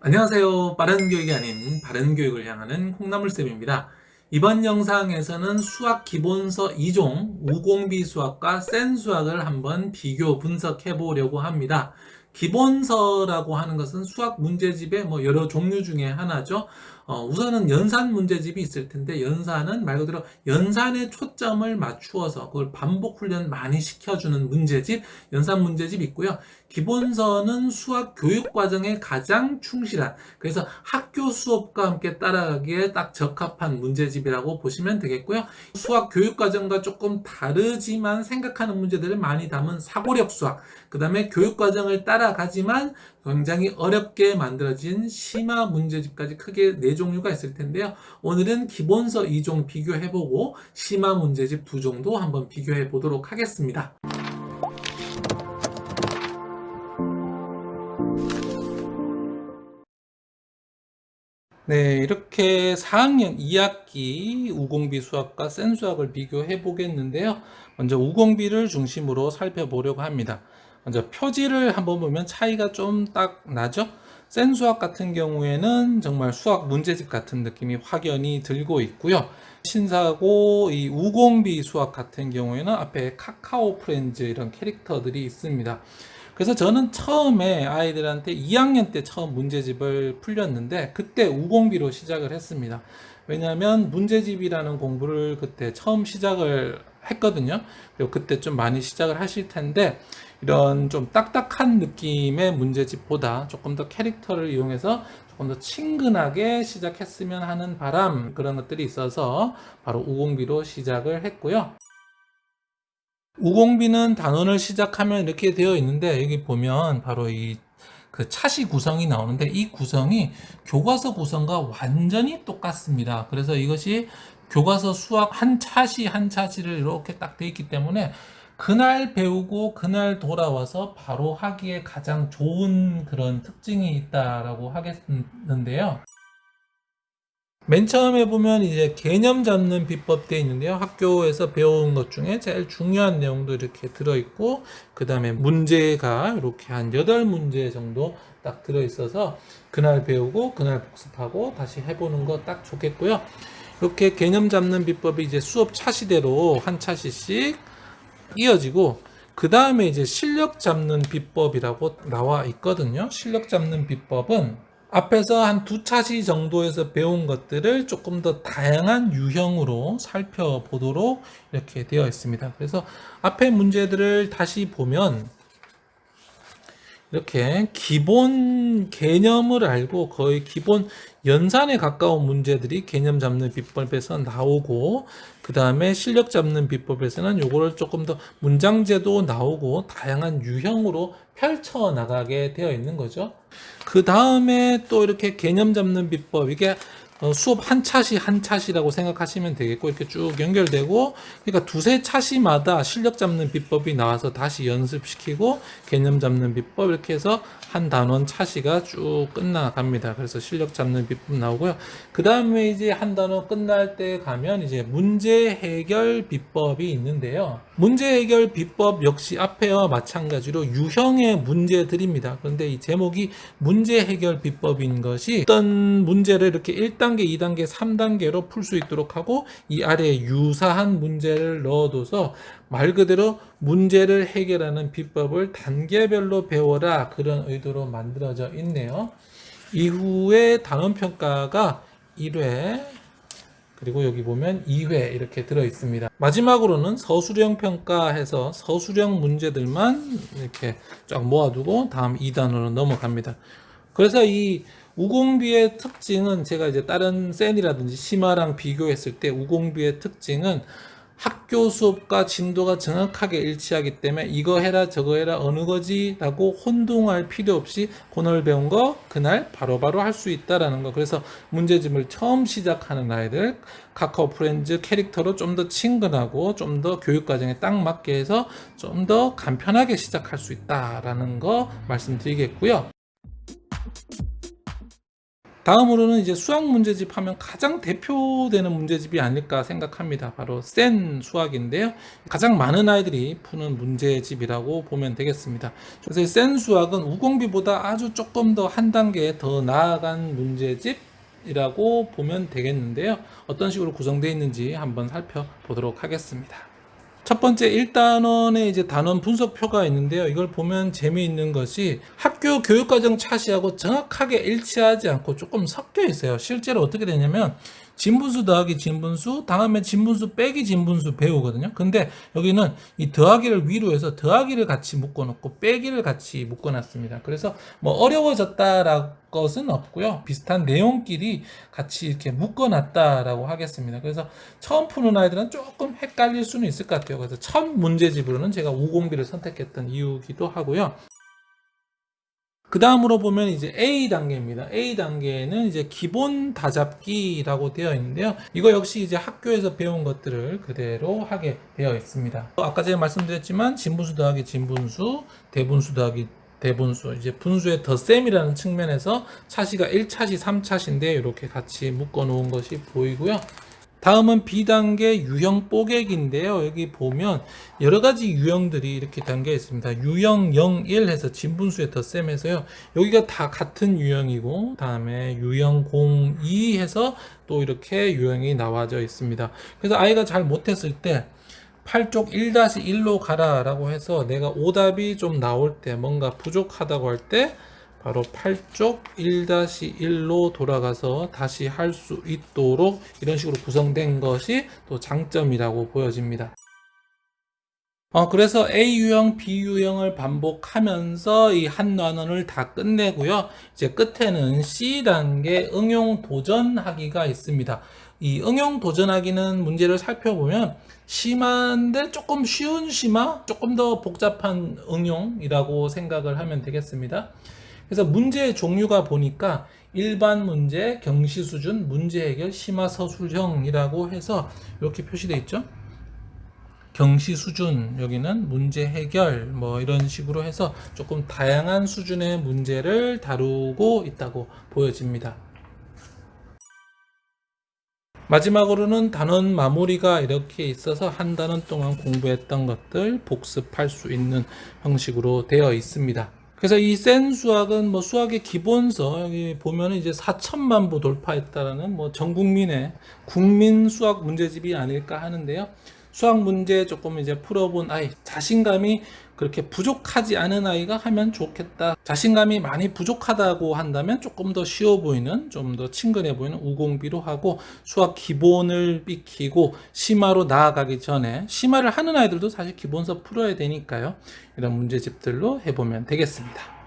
안녕하세요. 빠른 교육이 아닌 바른 교육을 향하는 콩나물쌤입니다. 이번 영상에서는 수학 기본서 2종 우공비 수학과 센 수학을 한번 비교 분석해 보려고 합니다. 기본서라고 하는 것은 수학 문제집의 여러 종류 중에 하나죠. 우선은 연산 문제집이 있을 텐데, 연산은 말 그대로 연산에 초점을 맞추어서 그걸 반복 훈련 많이 시켜주는 문제집, 연산 문제집 있고요. 기본서는 수학 교육 과정에 가장 충실한, 그래서 학교 수업과 함께 따라가기에 딱 적합한 문제집이라고 보시면 되겠고요. 수학 교육 과정과 조금 다르지만 생각하는 문제들을 많이 담은 사고력 수학, 그 다음에 교육 과정을 따라가지만 굉장히 어렵게 만들어진 심화 문제집까지 크게 네 종류가 있을 텐데요. 오늘은 기본서 2종 비교해보고 심화 문제집 2종도 한번 비교해 보도록 하겠습니다. 네, 이렇게 4학년 2학기 우공비 수학과 센 수학을 비교해 보겠는데요. 먼저 우공비를 중심으로 살펴보려고 합니다. 먼저 표지를 한번 보면 차이가 좀 딱 나죠? 센 수학 같은 경우에는 정말 수학 문제집 같은 느낌이 확연히 들고 있고요. 신사고 이 우공비 수학 같은 경우에는 앞에 카카오 프렌즈 이런 캐릭터들이 있습니다. 그래서 저는 처음에 아이들한테 2학년 때 처음 문제집을 풀렸는데 그때 우공비로 시작을 했습니다. 왜냐하면 문제집이라는 공부를 그때 처음 시작을 했거든요. 그리고 그때 좀 많이 시작을 하실 텐데 이런 좀 딱딱한 느낌의 문제집보다 조금 더 캐릭터를 이용해서 조금 더 친근하게 시작했으면 하는 바람, 그런 것들이 있어서 바로 우공비로 시작을 했고요. 우공비는 단원을 시작하면 이렇게 되어 있는데, 여기 보면 바로 이 그 차시 구성이 나오는데, 이 구성이 교과서 구성과 완전히 똑같습니다. 그래서 이것이 교과서 수학 한 차시 한 차시를 이렇게 딱 되어 있기 때문에 그날 배우고 그날 돌아와서 바로 하기에 가장 좋은 그런 특징이 있다라고 하겠는데요. 맨 처음에 보면 이제 개념 잡는 비법 되어 있는데요. 학교에서 배운 것 중에 제일 중요한 내용도 이렇게 들어있고, 그 다음에 문제가 이렇게 한 8문제 정도 딱 들어있어서 그날 배우고 그날 복습하고 다시 해보는 거 딱 좋겠고요. 이렇게 개념 잡는 비법이 이제 수업 차시대로 한 차시씩 이어지고, 그 다음에 이제 실력 잡는 비법이라고 나와 있거든요. 실력 잡는 비법은 앞에서 한 두 차시 정도에서 배운 것들을 조금 더 다양한 유형으로 살펴보도록 이렇게 되어 있습니다. 그래서 앞에 문제들을 다시 보면 이렇게 기본 개념을 알고 거의 기본 연산에 가까운 문제들이 개념 잡는 비법에서 나오고, 그 다음에 실력 잡는 비법에서는 요거를 조금 더 문장제도 나오고 다양한 유형으로 펼쳐 나가게 되어 있는 거죠. 그 다음에 또 이렇게 개념 잡는 비법, 이게 수업 한 차시 한 차시라고 생각하시면 되겠고, 이렇게 쭉 연결되고, 그러니까 두세 차시마다 실력 잡는 비법이 나와서 다시 연습시키고 개념 잡는 비법, 이렇게 해서 한 단원 차시가 쭉 끝나갑니다. 그래서 실력 잡는 비법 나오고요. 그 다음에 이제 한 단원 끝날 때 가면 이제 문제 해결 비법이 있는데요. 문제 해결 비법 역시 앞에와 마찬가지로 유형의 문제들입니다. 그런데 이 제목이 문제 해결 비법인 것이 어떤 문제를 이렇게 1단계, 2단계, 3단계로 풀 수 있도록 하고, 이 아래에 유사한 문제를 넣어둬서 말 그대로 문제를 해결하는 비법을 단계별로 배워라, 그런 의도로 만들어져 있네요. 이후에 단원평가가 1회, 그리고 여기 보면 2회 이렇게 들어 있습니다. 마지막으로는 서술형 평가해서 서술형 문제들만 이렇게 쫙 모아두고 다음 2단으로 넘어갑니다. 그래서 이 우공비의 특징은, 제가 이제 다른 센이라든지 심화랑 비교했을 때 우공비의 특징은 학교 수업과 진도가 정확하게 일치하기 때문에 이거 해라 저거 해라 어느 거지 라고 혼동할 필요 없이 오늘 배운 거 그날 바로바로 할 수 있다라는 거. 그래서 문제집을 처음 시작하는 아이들 카카오 프렌즈 캐릭터로 좀 더 친근하고 좀 더 교육과정에 딱 맞게 해서 좀 더 간편하게 시작할 수 있다라는 거 말씀드리겠고요. 다음으로는 이제 수학 문제집 하면 가장 대표되는 문제집이 아닐까 생각합니다. 바로 센 수학인데요. 가장 많은 아이들이 푸는 문제집이라고 보면 되겠습니다. 그래서 센 수학은 우공비보다 아주 조금 더 한 단계 더 나아간 문제집이라고 보면 되겠는데요. 어떤 식으로 구성되어 있는지 한번 살펴보도록 하겠습니다. 첫 번째 1단원에 이제 단원 분석표가 있는데요. 이걸 보면 재미있는 것이 학교 교육과정 차시하고 정확하게 일치하지 않고 조금 섞여 있어요. 실제로 어떻게 되냐면 진분수 더하기 진분수, 다음에 진분수 빼기 진분수 배우거든요. 근데 여기는 이 더하기를 위로 해서 더하기를 같이 묶어놓고 빼기를 같이 묶어놨습니다. 그래서 뭐 어려워졌다라는 것은 없고요. 비슷한 내용끼리 같이 이렇게 묶어놨다라고 하겠습니다. 그래서 처음 푸는 아이들은 조금 헷갈릴 수는 있을 것 같아요. 그래서 첫 문제집으로는 제가 우공비를 선택했던 이유기도 하고요. 그 다음으로 보면 이제 A 단계입니다. A 단계는 이제 기본 다잡기라고 되어 있는데요. 이거 역시 이제 학교에서 배운 것들을 그대로 하게 되어 있습니다. 아까 제가 말씀드렸지만 진분수 더하기 진분수, 대분수 더하기 대분수, 이제 분수의 덧셈이라는 측면에서 차시가 1차시, 3차시인데 이렇게 같이 묶어 놓은 것이 보이고요. 다음은 B단계 유형 뽀개기인데요. 여기 보면 여러 가지 유형들이 이렇게 담겨 있습니다. 유형 0, 1 해서 진분수의 덧셈에서요. 여기가 다 같은 유형이고, 다음에 유형 0, 2 해서 또 이렇게 유형이 나와져 있습니다. 그래서 아이가 잘 못했을 때 8쪽 1-1로 가라 라고 해서 내가 오답이 좀 나올 때 뭔가 부족하다고 할 때 바로 8쪽 1-1로 돌아가서 다시 할 수 있도록 이런 식으로 구성된 것이 또 장점이라고 보여집니다. 그래서 A 유형, B 유형을 반복하면서 이 한 단원을 다 끝내고요. 이제 끝에는 C 단계 응용 도전하기가 있습니다. 이 응용 도전하기는 문제를 살펴보면 심한데 조금 쉬운 심화, 조금 더 복잡한 응용이라고 생각을 하면 되겠습니다. 그래서 문제의 종류가 보니까 일반 문제, 경시 수준, 문제 해결, 심화 서술형이라고 해서 이렇게 표시되어 있죠. 경시 수준, 여기는 문제 해결, 뭐 이런 식으로 해서 조금 다양한 수준의 문제를 다루고 있다고 보여집니다. 마지막으로는 단원 마무리가 이렇게 있어서 한 단원 동안 공부했던 것들 복습할 수 있는 형식으로 되어 있습니다. 그래서 이 센 수학은 뭐 수학의 기본서 여기 보면은 이제 4천만 부 돌파했다라는 뭐 전 국민의 국민 수학 문제집이 아닐까 하는데요. 수학 문제 조금 이제 풀어본 아이, 자신감이 그렇게 부족하지 않은 아이가 하면 좋겠다. 자신감이 많이 부족하다고 한다면 조금 더 쉬워 보이는, 좀 더 친근해 보이는 우공비로 하고, 수학 기본을 익히고 심화로 나아가기 전에, 심화를 하는 아이들도 사실 기본서 풀어야 되니까요. 이런 문제집들로 해보면 되겠습니다.